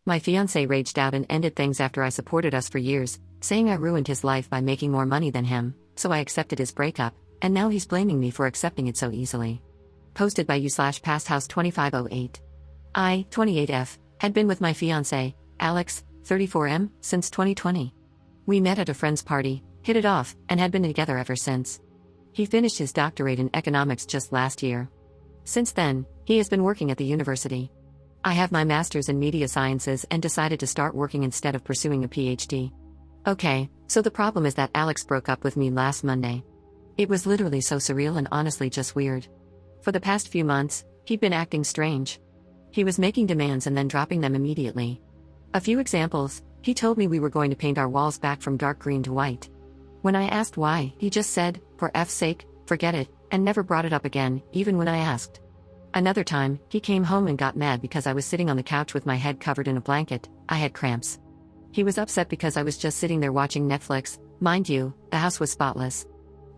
My fiancé raged out and ended things after I supported us for years, saying I ruined his life by making more money than him, so I accepted his breakup, and now he's blaming me for accepting it so easily. Posted by you/pasthouse2508. I, 28F, had been with my fiancé, Alex, 34M, since 2020. We met at a friend's party, hit it off, and had been together ever since. He finished his doctorate in economics just last year. Since then, he has been working at the university. I have my master's in media sciences and decided to start working instead of pursuing a PhD. Okay, so the problem is that Alex broke up with me last Monday. It was literally so surreal and honestly just weird. For the past few months, he'd been acting strange. He was making demands and then dropping them immediately. A few examples: he told me we were going to paint our walls back from dark green to white. When I asked why, he just said, "For F's sake, forget it," and never brought it up again, even when I asked. Another time, he came home and got mad because I was sitting on the couch with my head covered in a blanket. I had cramps. He was upset because I was just sitting there watching Netflix. Mind you, the house was spotless.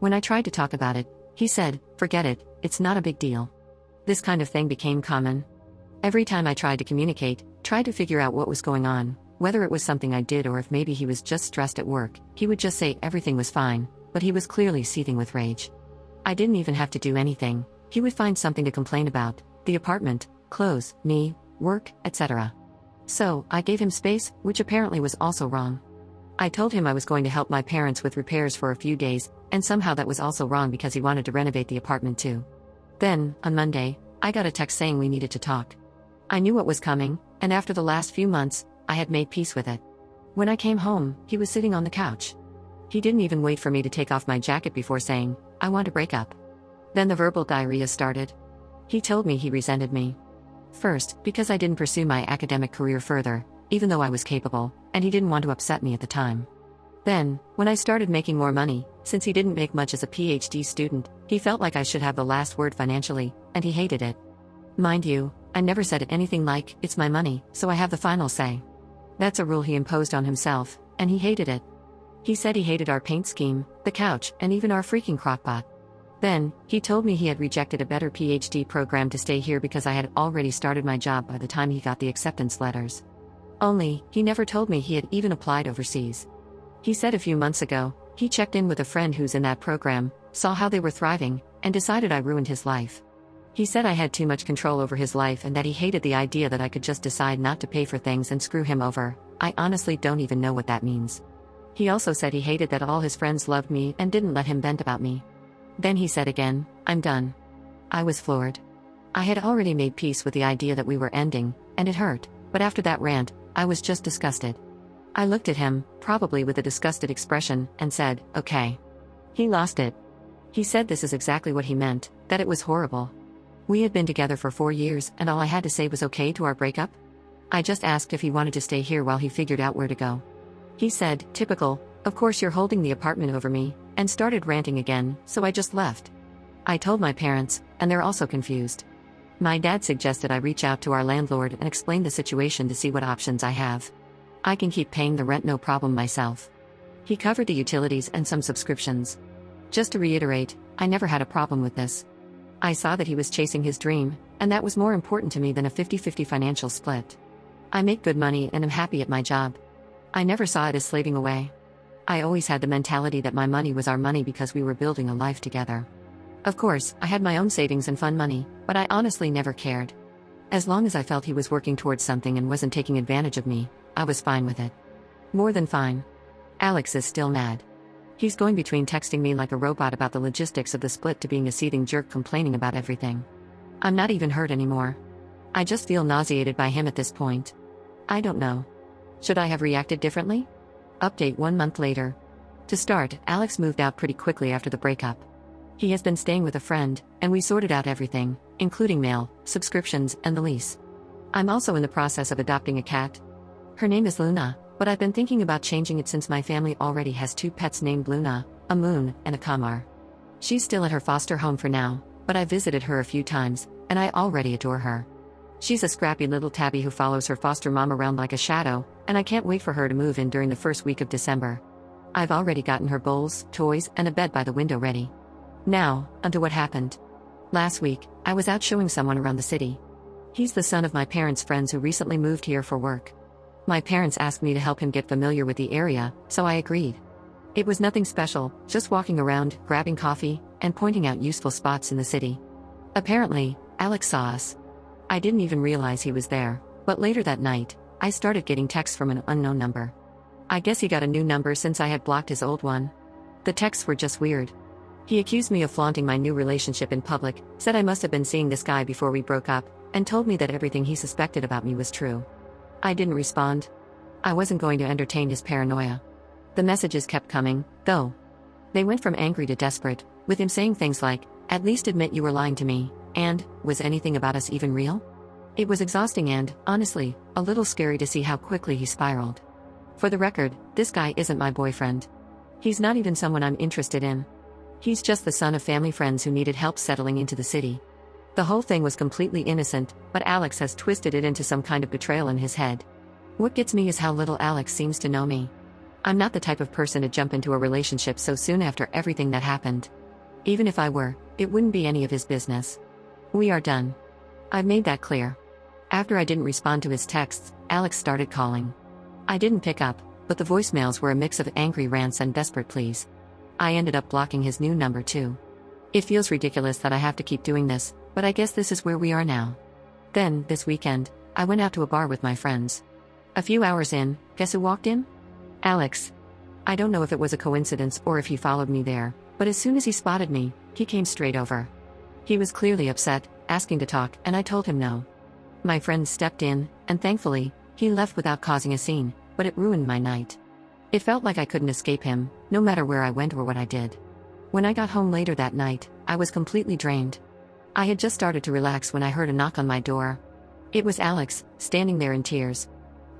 When I tried to talk about it, he said, "Forget it, it's not a big deal." This kind of thing became common. Every time I tried to communicate, tried to figure out what was going on, whether it was something I did or if maybe he was just stressed at work, he would just say everything was fine, but he was clearly seething with rage. I didn't even have to do anything. He would find something to complain about: the apartment, clothes, me, work, etc. So, I gave him space, which apparently was also wrong. I told him I was going to help my parents with repairs for a few days, and somehow that was also wrong because he wanted to renovate the apartment too. Then, on Monday, I got a text saying we needed to talk. I knew what was coming, and after the last few months, I had made peace with it. When I came home, he was sitting on the couch. He didn't even wait for me to take off my jacket before saying, "I want to break up." Then the verbal diarrhea started. He told me he resented me. First, because I didn't pursue my academic career further, even though I was capable, and he didn't want to upset me at the time. Then, when I started making more money, since he didn't make much as a PhD student, he felt like I should have the last word financially, and he hated it. Mind you, I never said anything like, "It's my money, so I have the final say." That's a rule he imposed on himself, and he hated it. He said he hated our paint scheme, the couch, and even our freaking crockpot. Then, he told me he had rejected a better PhD program to stay here because I had already started my job by the time he got the acceptance letters. Only, he never told me he had even applied overseas. He said a few months ago, he checked in with a friend who's in that program, saw how they were thriving, and decided I ruined his life. He said I had too much control over his life and that he hated the idea that I could just decide not to pay for things and screw him over. I honestly don't even know what that means. He also said he hated that all his friends loved me and didn't let him vent about me. Then he said again, "I'm done." I was floored. I had already made peace with the idea that we were ending, and it hurt, but after that rant, I was just disgusted. I looked at him, probably with a disgusted expression, and said, "Okay." He lost it. He said this is exactly what he meant, that it was horrible. We had been together for 4 years, and all I had to say was okay to our breakup? I just asked if he wanted to stay here while he figured out where to go. He said, "Typical, of course you're holding the apartment over me," and started ranting again, so I just left. I told my parents, and they're also confused. My dad suggested I reach out to our landlord and explain the situation to see what options I have. I can keep paying the rent no problem myself. He covered the utilities and some subscriptions. Just to reiterate, I never had a problem with this. I saw that he was chasing his dream, and that was more important to me than a 50-50 financial split. I make good money and am happy at my job. I never saw it as slaving away. I always had the mentality that my money was our money because we were building a life together. Of course, I had my own savings and fun money, but I honestly never cared. As long as I felt he was working towards something and wasn't taking advantage of me, I was fine with it. More than fine. Alex is still mad. He's going between texting me like a robot about the logistics of the split to being a seething jerk complaining about everything. I'm not even hurt anymore. I just feel nauseated by him at this point. I don't know. Should I have reacted differently? Update 1 month later. To start, Alex moved out pretty quickly after the breakup. He has been staying with a friend, and we sorted out everything, including mail, subscriptions, and the lease. I'm also in the process of adopting a cat. Her name is Luna, but I've been thinking about changing it since my family already has 2 pets named Luna, a Moon, and a Kamar. She's still at her foster home for now, but I visited her a few times, and I already adore her. She's a scrappy little tabby who follows her foster mom around like a shadow, and I can't wait for her to move in during the first week of December. I've already gotten her bowls, toys, and a bed by the window ready. Now, onto what happened. Last week, I was out showing someone around the city. He's the son of my parents' friends who recently moved here for work. My parents asked me to help him get familiar with the area, so I agreed. It was nothing special, just walking around, grabbing coffee, and pointing out useful spots in the city. Apparently, Alex saw us. I didn't even realize he was there, but later that night, I started getting texts from an unknown number. I guess he got a new number since I had blocked his old one. The texts were just weird. He accused me of flaunting my new relationship in public, said I must have been seeing this guy before we broke up, and told me that everything he suspected about me was true. I didn't respond. I wasn't going to entertain his paranoia. The messages kept coming, though. They went from angry to desperate, with him saying things like, "At least admit you were lying to me," and, "Was anything about us even real?" It was exhausting and, honestly, a little scary to see how quickly he spiraled. For the record, this guy isn't my boyfriend. He's not even someone I'm interested in. He's just the son of family friends who needed help settling into the city. The whole thing was completely innocent, but Alex has twisted it into some kind of betrayal in his head. What gets me is how little Alex seems to know me. I'm not the type of person to jump into a relationship so soon after everything that happened. Even if I were, it wouldn't be any of his business. We are done. I've made that clear. After I didn't respond to his texts, Alex started calling. I didn't pick up, but the voicemails were a mix of angry rants and desperate pleas. I ended up blocking his new number too. It feels ridiculous that I have to keep doing this, but I guess this is where we are now. Then, this weekend, I went out to a bar with my friends. A few hours in, guess who walked in? Alex. I don't know if it was a coincidence or if he followed me there, but as soon as he spotted me, he came straight over. He was clearly upset, asking to talk, and I told him no. My friends stepped in, and thankfully, he left without causing a scene, but it ruined my night. It felt like I couldn't escape him, no matter where I went or what I did. When I got home later that night, I was completely drained. I had just started to relax when I heard a knock on my door. It was Alex, standing there in tears.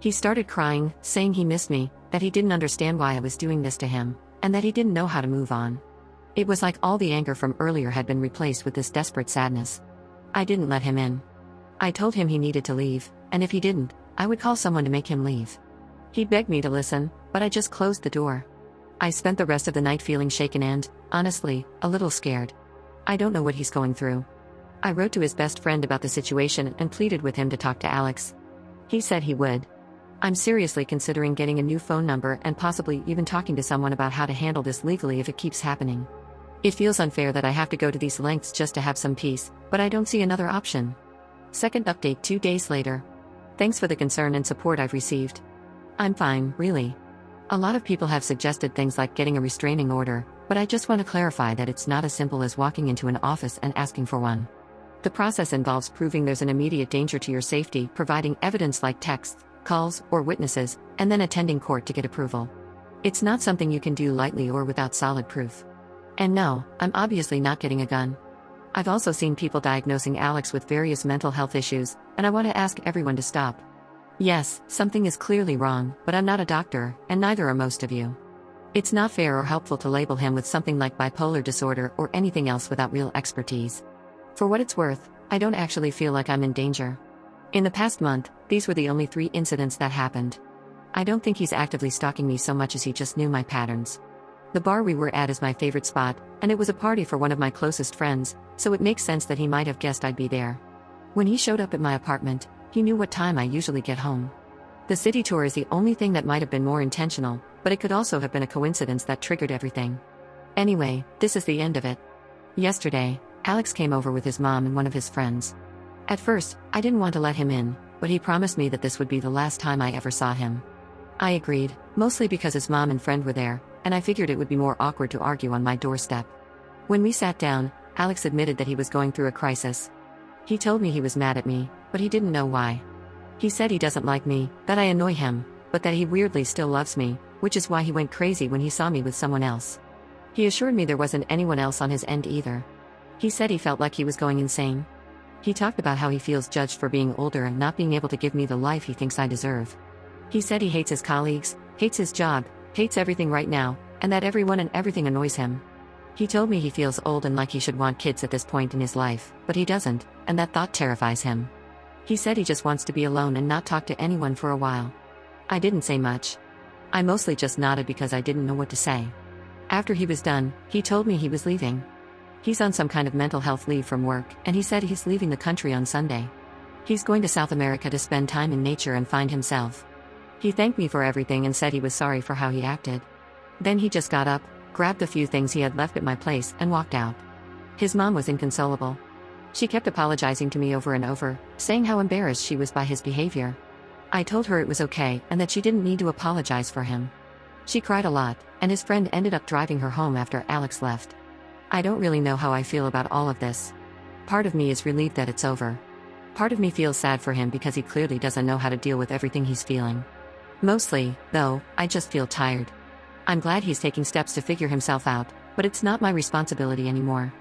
He started crying, saying he missed me, that he didn't understand why I was doing this to him, and that he didn't know how to move on. It was like all the anger from earlier had been replaced with this desperate sadness. I didn't let him in. I told him he needed to leave, and if he didn't, I would call someone to make him leave. He begged me to listen, but I just closed the door. I spent the rest of the night feeling shaken and, honestly, a little scared. I don't know what he's going through. I wrote to his best friend about the situation and pleaded with him to talk to Alex. He said he would. I'm seriously considering getting a new phone number and possibly even talking to someone about how to handle this legally if it keeps happening. It feels unfair that I have to go to these lengths just to have some peace, but I don't see another option. Second update 2 days later. Thanks for the concern and support I've received. I'm fine, really. A lot of people have suggested things like getting a restraining order, but I just want to clarify that it's not as simple as walking into an office and asking for one. The process involves proving there's an immediate danger to your safety, providing evidence like texts, calls, or witnesses, and then attending court to get approval. It's not something you can do lightly or without solid proof. And no, I'm obviously not getting a gun. I've also seen people diagnosing Alex with various mental health issues, and I want to ask everyone to stop. Yes, something is clearly wrong, but I'm not a doctor, and neither are most of you. It's not fair or helpful to label him with something like bipolar disorder or anything else without real expertise. For what it's worth, I don't actually feel like I'm in danger. In the past month, these were the only 3 incidents that happened. I don't think he's actively stalking me so much as he just knew my patterns. The bar we were at is my favorite spot, and it was a party for one of my closest friends, so it makes sense that he might have guessed I'd be there. When he showed up at my apartment, he knew what time I usually get home. The city tour is the only thing that might have been more intentional, but it could also have been a coincidence that triggered everything. Anyway, this is the end of it. Yesterday, Alex came over with his mom and one of his friends. At first, I didn't want to let him in, but he promised me that this would be the last time I ever saw him. I agreed, mostly because his mom and friend were there, and I figured it would be more awkward to argue on my doorstep. When we sat down, Alex admitted that he was going through a crisis. He told me he was mad at me, but he didn't know why. He said he doesn't like me, that I annoy him, but that he weirdly still loves me, which is why he went crazy when he saw me with someone else. He assured me there wasn't anyone else on his end either. He said he felt like he was going insane. He talked about how he feels judged for being older and not being able to give me the life he thinks I deserve. He said he hates his colleagues, hates his job, hates everything right now, and that everyone and everything annoys him. He told me he feels old and like he should want kids at this point in his life, but he doesn't, and that thought terrifies him. He said he just wants to be alone and not talk to anyone for a while. I didn't say much. I mostly just nodded because I didn't know what to say. After he was done, he told me he was leaving. He's on some kind of mental health leave from work, and he said he's leaving the country on Sunday. He's going to South America to spend time in nature and find himself. He thanked me for everything and said he was sorry for how he acted. Then he just got up, grabbed a few things he had left at my place, and walked out. His mom was inconsolable. She kept apologizing to me over and over, saying how embarrassed she was by his behavior. I told her it was okay and that she didn't need to apologize for him. She cried a lot, and his friend ended up driving her home after Alex left. I don't really know how I feel about all of this. Part of me is relieved that it's over. Part of me feels sad for him because he clearly doesn't know how to deal with everything he's feeling. Mostly, though, I just feel tired. I'm glad he's taking steps to figure himself out, but it's not my responsibility anymore.